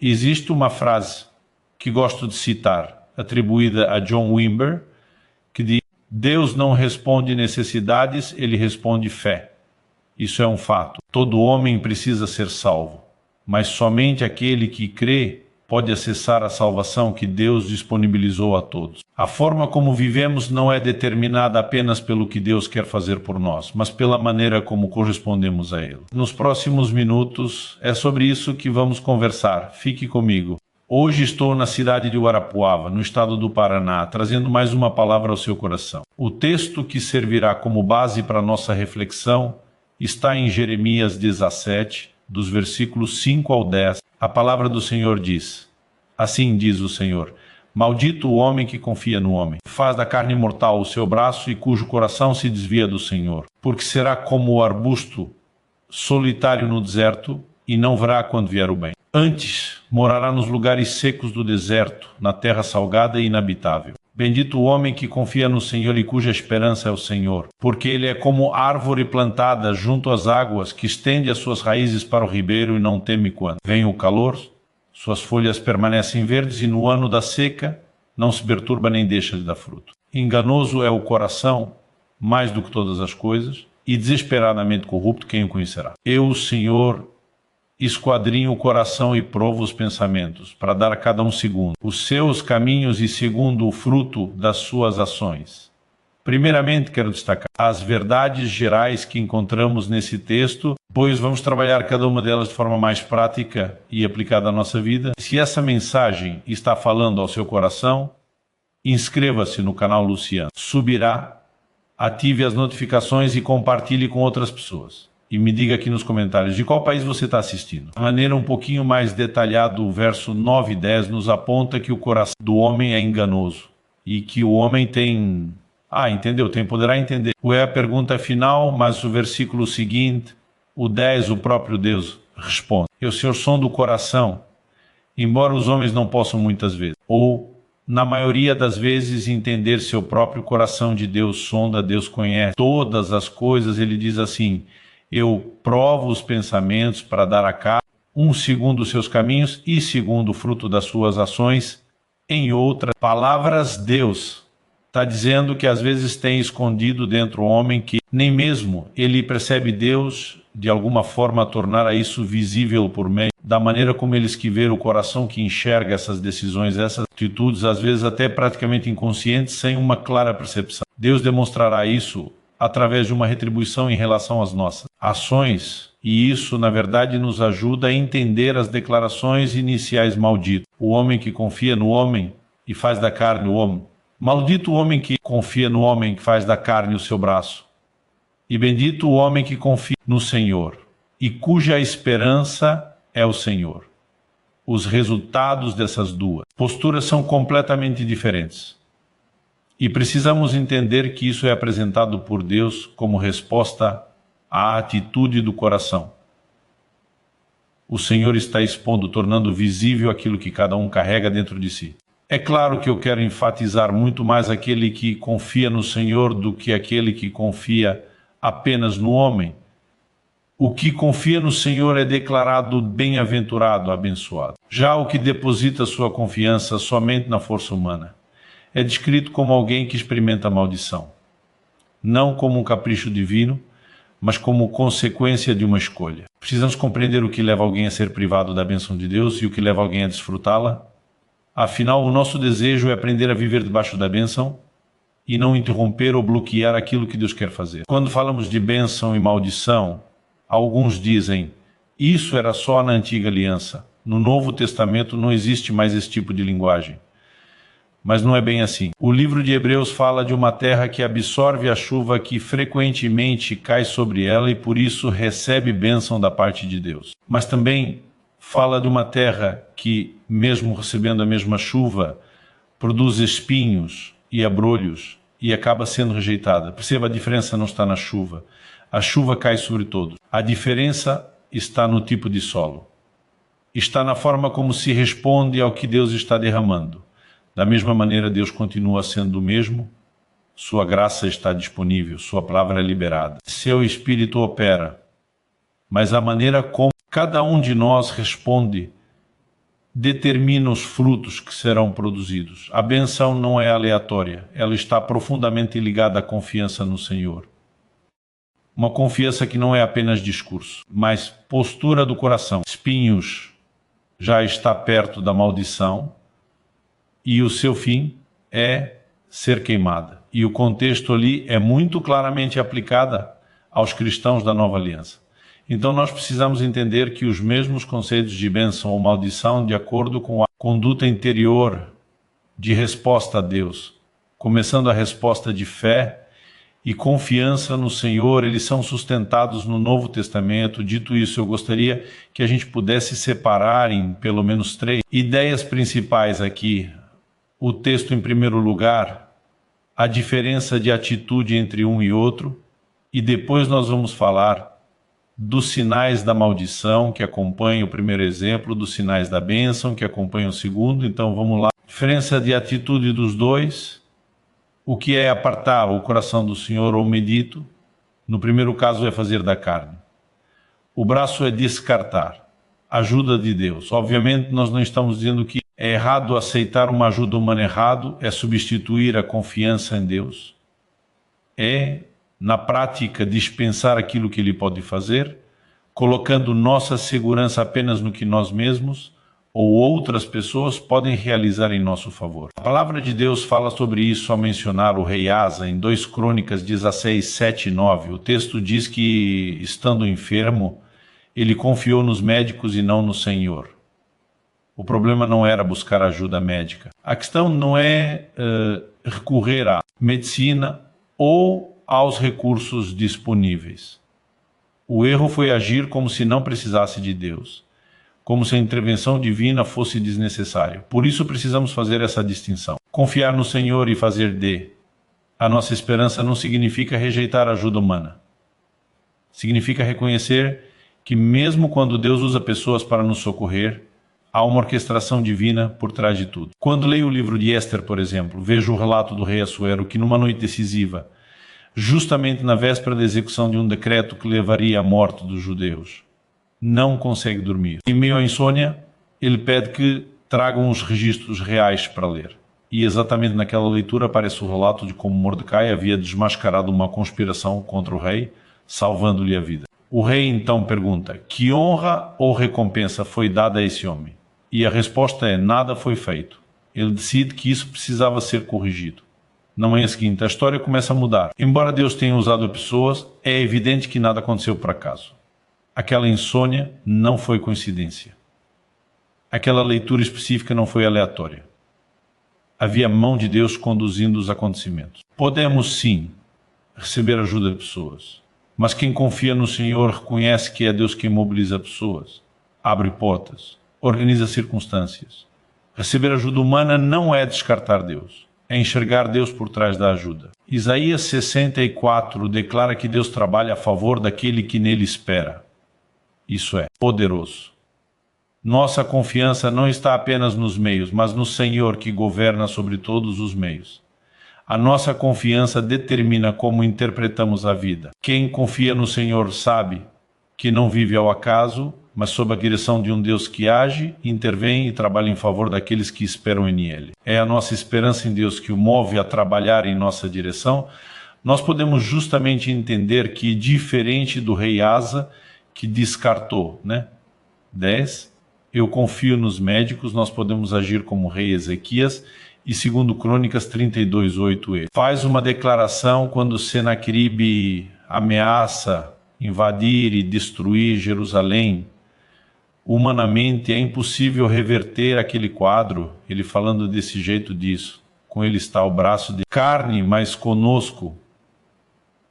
Existe uma frase que gosto de citar, atribuída a John Wimber, que diz: Deus não responde necessidades, ele responde fé. Isso é um fato. Todo homem precisa ser salvo, mas somente aquele que crê pode acessar a salvação que Deus disponibilizou a todos. A forma como vivemos não é determinada apenas pelo que Deus quer fazer por nós, mas pela maneira como correspondemos a Ele. Nos próximos minutos é sobre isso que vamos conversar. Fique comigo. Hoje estou na cidade de Guarapuava, no estado do Paraná, trazendo mais uma palavra ao seu coração. O texto que servirá como base para nossa reflexão está em Jeremias 17, dos versículos 5 ao 10. A palavra do Senhor diz: Assim diz o Senhor: Maldito o homem que confia no homem, faz da carne mortal o seu braço e cujo coração se desvia do Senhor. Porque será como o arbusto solitário no deserto e não verá quando vier o bem. Antes morará nos lugares secos do deserto, na terra salgada e inabitável. Bendito o homem que confia no Senhor e cuja esperança é o Senhor, porque ele é como árvore plantada junto às águas, que estende as suas raízes para o ribeiro e não teme quando vem o calor, suas folhas permanecem verdes e no ano da seca não se perturba nem deixa de dar fruto. Enganoso é o coração, mais do que todas as coisas, e desesperadamente corrupto, quem o conhecerá? Eu, o Senhor, esquadrinho o coração e provo os pensamentos, para dar a cada um segundo os seus caminhos e segundo o fruto das suas ações. Primeiramente, quero destacar as verdades gerais que encontramos nesse texto, pois vamos trabalhar cada uma delas de forma mais prática e aplicada à nossa vida. Se essa mensagem está falando ao seu coração, inscreva-se no canal Luciano. Subirá, ative as notificações e compartilhe com outras pessoas. E me diga aqui nos comentários de qual país você está assistindo. De maneira um pouquinho mais detalhada, o verso 9 e 10 nos aponta que o coração do homem é enganoso. E que o homem tem... entendeu? Poderá entender. É a pergunta final, mas o versículo seguinte, o 10, o próprio Deus responde: Eu sei o som do coração, embora os homens não possam muitas vezes, ou na maioria das vezes, entender seu próprio coração. De Deus sonda, Deus conhece todas as coisas. Ele diz assim: Eu provo os pensamentos para dar a cada um segundo os seus caminhos e segundo o fruto das suas ações. Em outras palavras, Deus está dizendo que às vezes tem escondido dentro do homem que nem mesmo ele percebe. Deus, de alguma forma, tornar isso visível por meio da maneira como eles que vê o coração que enxerga essas decisões, essas atitudes, às vezes até praticamente inconscientes, sem uma clara percepção. Deus demonstrará isso através de uma retribuição em relação às nossas ações, e isso, na verdade, nos ajuda a entender as declarações iniciais: maldito o homem que confia no homem e faz da carne o homem. Maldito o homem que confia no homem que faz da carne o seu braço. E bendito o homem que confia no Senhor e cuja esperança é o Senhor. Os resultados dessas duas posturas são completamente diferentes. E precisamos entender que isso é apresentado por Deus como resposta à atitude do coração. O Senhor está expondo, tornando visível aquilo que cada um carrega dentro de si. É claro que eu quero enfatizar muito mais aquele que confia no Senhor do que aquele que confia apenas no homem. O que confia no Senhor é declarado bem-aventurado, abençoado. Já o que deposita sua confiança somente na força humana é descrito como alguém que experimenta a maldição. Não como um capricho divino, mas como consequência de uma escolha. Precisamos compreender o que leva alguém a ser privado da bênção de Deus e o que leva alguém a desfrutá-la. Afinal, o nosso desejo é aprender a viver debaixo da bênção e não interromper ou bloquear aquilo que Deus quer fazer. Quando falamos de bênção e maldição, alguns dizem: isso era só na antiga aliança. No Novo Testamento não existe mais esse tipo de linguagem. Mas não é bem assim. O livro de Hebreus fala de uma terra que absorve a chuva que frequentemente cai sobre ela e por isso recebe bênção da parte de Deus. Mas também fala de uma terra que, mesmo recebendo a mesma chuva, produz espinhos e abrolhos e acaba sendo rejeitada. Perceba, a diferença não está na chuva. A chuva cai sobre todos. A diferença está no tipo de solo. Está na forma como se responde ao que Deus está derramando. Da mesma maneira, Deus continua sendo o mesmo, sua graça está disponível, sua palavra é liberada. Seu Espírito opera, mas a maneira como cada um de nós responde determina os frutos que serão produzidos. A bênção não é aleatória, ela está profundamente ligada à confiança no Senhor. Uma confiança que não é apenas discurso, mas postura do coração. Espinhos já está perto da maldição e o seu fim é ser queimada. E o contexto ali é muito claramente aplicada aos cristãos da Nova Aliança. Então nós precisamos entender que os mesmos conceitos de bênção ou maldição, de acordo com a conduta interior de resposta a Deus, começando a resposta de fé e confiança no Senhor, eles são sustentados no Novo Testamento. Dito isso, eu gostaria que a gente pudesse separar em pelo menos 3 ideias principais aqui. O texto, em primeiro lugar, a diferença de atitude entre um e outro, e depois nós vamos falar dos sinais da maldição que acompanham o primeiro exemplo, dos sinais da bênção que acompanham o segundo. Então vamos lá. Diferença de atitude dos dois. O que é apartar o coração do Senhor ou medito? No primeiro caso é fazer da carne. O braço é descartar. Ajuda de Deus. Obviamente nós não estamos dizendo que é errado aceitar uma ajuda humana, errado é substituir a confiança em Deus. É, na prática, dispensar aquilo que Ele pode fazer, colocando nossa segurança apenas no que nós mesmos ou outras pessoas podem realizar em nosso favor. A palavra de Deus fala sobre isso ao mencionar o rei Asa em 2 Crônicas 16, 7 e 9. O texto diz que, estando enfermo, ele confiou nos médicos e não no Senhor. O problema não era buscar ajuda médica. A questão não é recorrer à medicina ou aos recursos disponíveis. O erro foi agir como se não precisasse de Deus, como se a intervenção divina fosse desnecessária. Por isso precisamos fazer essa distinção. Confiar no Senhor e fazer a nossa esperança não significa rejeitar a ajuda humana. Significa reconhecer que mesmo quando Deus usa pessoas para nos socorrer, há uma orquestração divina por trás de tudo. Quando leio o livro de Esther, por exemplo, vejo o relato do rei Assuero que numa noite decisiva, justamente na véspera da execução de um decreto que levaria à morte dos judeus, não consegue dormir. Em meio à insônia, ele pede que tragam os registros reais para ler. E exatamente naquela leitura aparece o relato de como Mordecai havia desmascarado uma conspiração contra o rei, salvando-lhe a vida. O rei então pergunta: que honra ou recompensa foi dada a esse homem? E a resposta é: nada foi feito. Ele decide que isso precisava ser corrigido. Na manhã seguinte, a história começa a mudar. Embora Deus tenha usado pessoas, é evidente que nada aconteceu por acaso. Aquela insônia não foi coincidência. Aquela leitura específica não foi aleatória. Havia a mão de Deus conduzindo os acontecimentos. Podemos, sim, receber ajuda de pessoas. Mas quem confia no Senhor reconhece que é Deus quem mobiliza pessoas, abre portas, organiza circunstâncias. Receber ajuda humana não é descartar Deus, é enxergar Deus por trás da ajuda. Isaías 64 declara que Deus trabalha a favor daquele que nele espera. Isso é poderoso. Nossa confiança não está apenas nos meios, mas no Senhor que governa sobre todos os meios. A nossa confiança determina como interpretamos a vida. Quem confia no Senhor sabe que não vive ao acaso, mas sob a direção de um Deus que age, intervém e trabalha em favor daqueles que esperam em Ele. É a nossa esperança em Deus que o move a trabalhar em nossa direção. Nós podemos justamente entender que, diferente do rei Asa, que descartou, 10, eu confio nos médicos, nós podemos agir como o rei Ezequias. E segundo Crônicas 32:8, ele faz uma declaração quando Senaqueribe ameaça invadir e destruir Jerusalém. Humanamente é impossível reverter aquele quadro. Ele falando desse jeito disso. Com ele está o braço de carne, mas conosco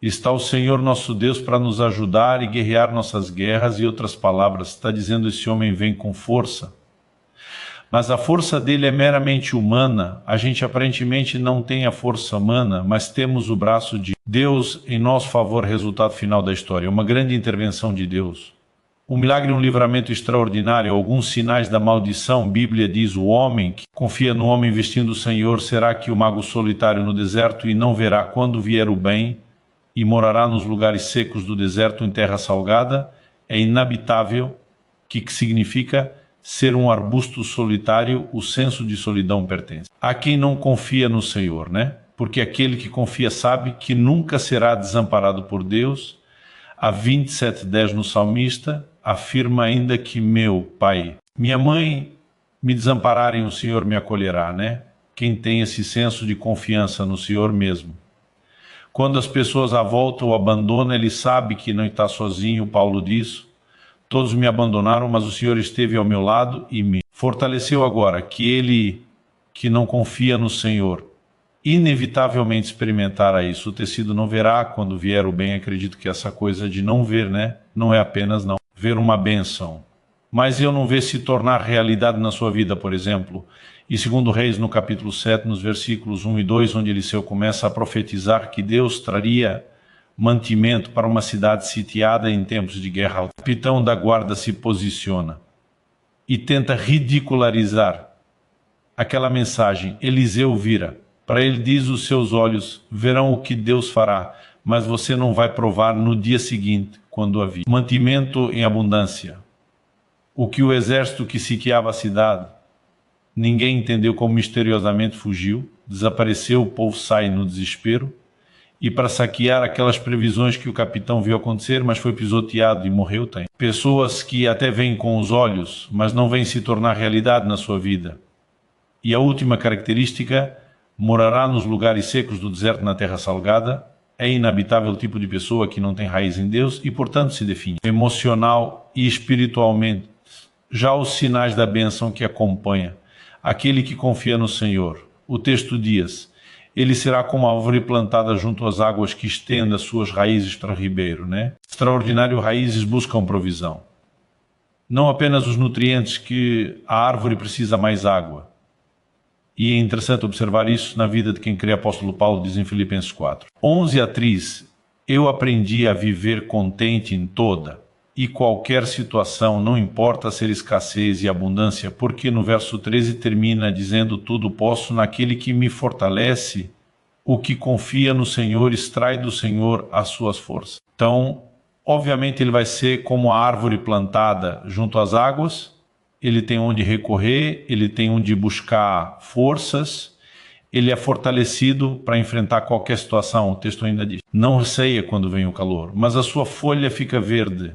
está o Senhor nosso Deus para nos ajudar e guerrear nossas guerras. E outras palavras, está dizendo: esse homem vem com força. Mas a força dele é meramente humana. A gente aparentemente não tem a força humana, mas temos o braço de Deus em nosso favor, resultado final da história. Uma grande intervenção de Deus. Um milagre, um livramento extraordinário, alguns sinais da maldição. Bíblia diz: o homem que confia no homem vestindo o Senhor será que o mago solitário no deserto e não verá quando vier o bem e morará nos lugares secos do deserto em terra salgada. É inabitável, que significa ser um arbusto solitário, o senso de solidão pertence. A quem não confia no Senhor, né? Porque aquele que confia sabe que nunca será desamparado por Deus. A 27:10 no salmista afirma ainda que meu pai, minha mãe me desampararem, o Senhor me acolherá, né? Quem tem esse senso de confiança no Senhor mesmo. Quando as pessoas à volta o abandonam, ele sabe que não está sozinho, Paulo diz. Todos me abandonaram, mas o Senhor esteve ao meu lado e me fortaleceu agora. Que ele que não confia no Senhor inevitavelmente experimentará isso. O tecido não verá quando vier o bem. Acredito que essa coisa de não ver, né? Não é apenas não ver uma bênção, mas eu não ver se tornar realidade na sua vida, por exemplo. E segundo Reis, no capítulo 7, nos versículos 1 e 2, onde Eliseu começa a profetizar que Deus traria mantimento para uma cidade sitiada em tempos de guerra. O capitão da guarda se posiciona e tenta ridicularizar aquela mensagem. Eliseu vira. Para ele diz, os seus olhos verão o que Deus fará, mas você não vai provar no dia seguinte, quando havia mantimento em abundância. O que o exército que sitiava a cidade, ninguém entendeu como misteriosamente fugiu, desapareceu, o povo sai no desespero, e para saquear aquelas previsões que o capitão viu acontecer, mas foi pisoteado e morreu, tem. Pessoas que até veem com os olhos, mas não veem se tornar realidade na sua vida. E a última característica, morará nos lugares secos do deserto na terra salgada, é inabitável o tipo de pessoa que não tem raiz em Deus e, portanto, se define emocional e espiritualmente. Já os sinais da bênção que acompanha aquele que confia no Senhor. O texto diz, ele será como a árvore plantada junto às águas que estende as suas raízes para o ribeiro, né? Extraordinário, raízes buscam provisão. Não apenas os nutrientes que a árvore precisa, mais água. E é interessante observar isso na vida de quem crê. Apóstolo Paulo diz em Filipenses 4. 11:3, eu aprendi a viver contente em toda e qualquer situação, não importa ser escassez e abundância, porque no verso 13 termina dizendo, tudo posso naquele que me fortalece. O que confia no Senhor extrai do Senhor as suas forças. Então, obviamente ele vai ser como a árvore plantada junto às águas, ele tem onde recorrer, ele tem onde buscar forças, ele é fortalecido para enfrentar qualquer situação. O texto ainda diz, não receia quando vem o calor, mas a sua folha fica verde.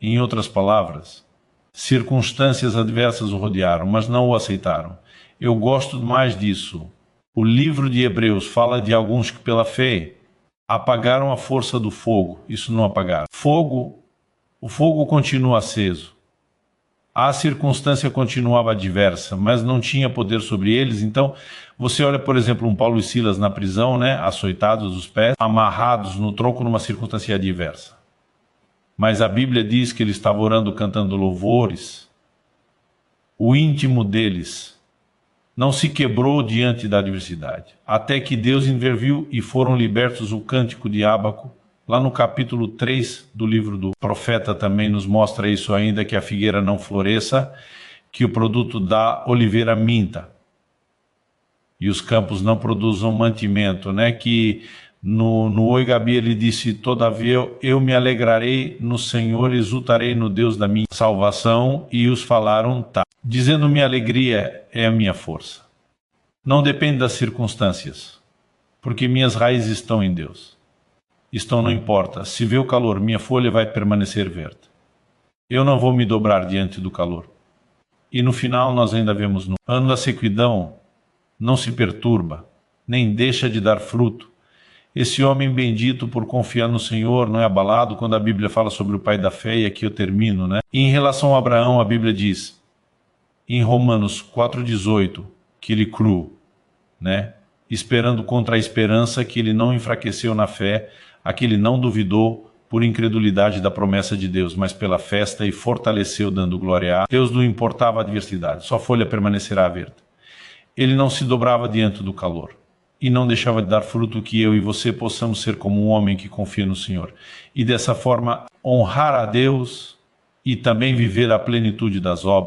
Em outras palavras, circunstâncias adversas o rodearam, mas não o aceitaram. Eu gosto mais disso. O livro de Hebreus fala de alguns que pela fé apagaram a força do fogo. Isso não apagaram. O fogo continua aceso. A circunstância continuava adversa, mas não tinha poder sobre eles. Então, você olha, por exemplo, um Paulo e Silas na prisão, né, açoitados os pés, amarrados no tronco numa circunstância adversa. Mas a Bíblia diz que eles estavam orando, cantando louvores. O íntimo deles não se quebrou diante da adversidade, até que Deus interviu e foram libertos. O cântico de Ábaco, lá no capítulo 3 do livro do profeta, também nos mostra isso ainda, que a figueira não floresça, que o produto da oliveira minta, e os campos não produzam mantimento, né? Que no Oi Gabi ele disse, todavia eu me alegrarei no Senhor, exultarei no Deus da minha salvação, e os falaram, tá. Dizendo, minha alegria é a minha força. Não depende das circunstâncias, porque minhas raízes estão em Deus. Estão, não importa. Se vê o calor, minha folha vai permanecer verde. Eu não vou me dobrar diante do calor. E no final nós ainda vemos no ano da sequidão, não se perturba, nem deixa de dar fruto. Esse homem bendito por confiar no Senhor não é abalado. Quando a Bíblia fala sobre o pai da fé, e aqui eu termino, né? E em relação a Abraão, a Bíblia diz, em Romanos 4:18, que ele creu, né? Esperando contra a esperança, que ele não enfraqueceu na fé, a que ele não duvidou por incredulidade da promessa de Deus, mas pela festa, e fortaleceu, dando glória a Deus. Não importava a adversidade, sua folha permanecerá verde. Ele não se dobrava diante do calor e não deixava de dar fruto. Que eu e você possamos ser como um homem que confia no Senhor e dessa forma honrar a Deus e também viver a plenitude das obras.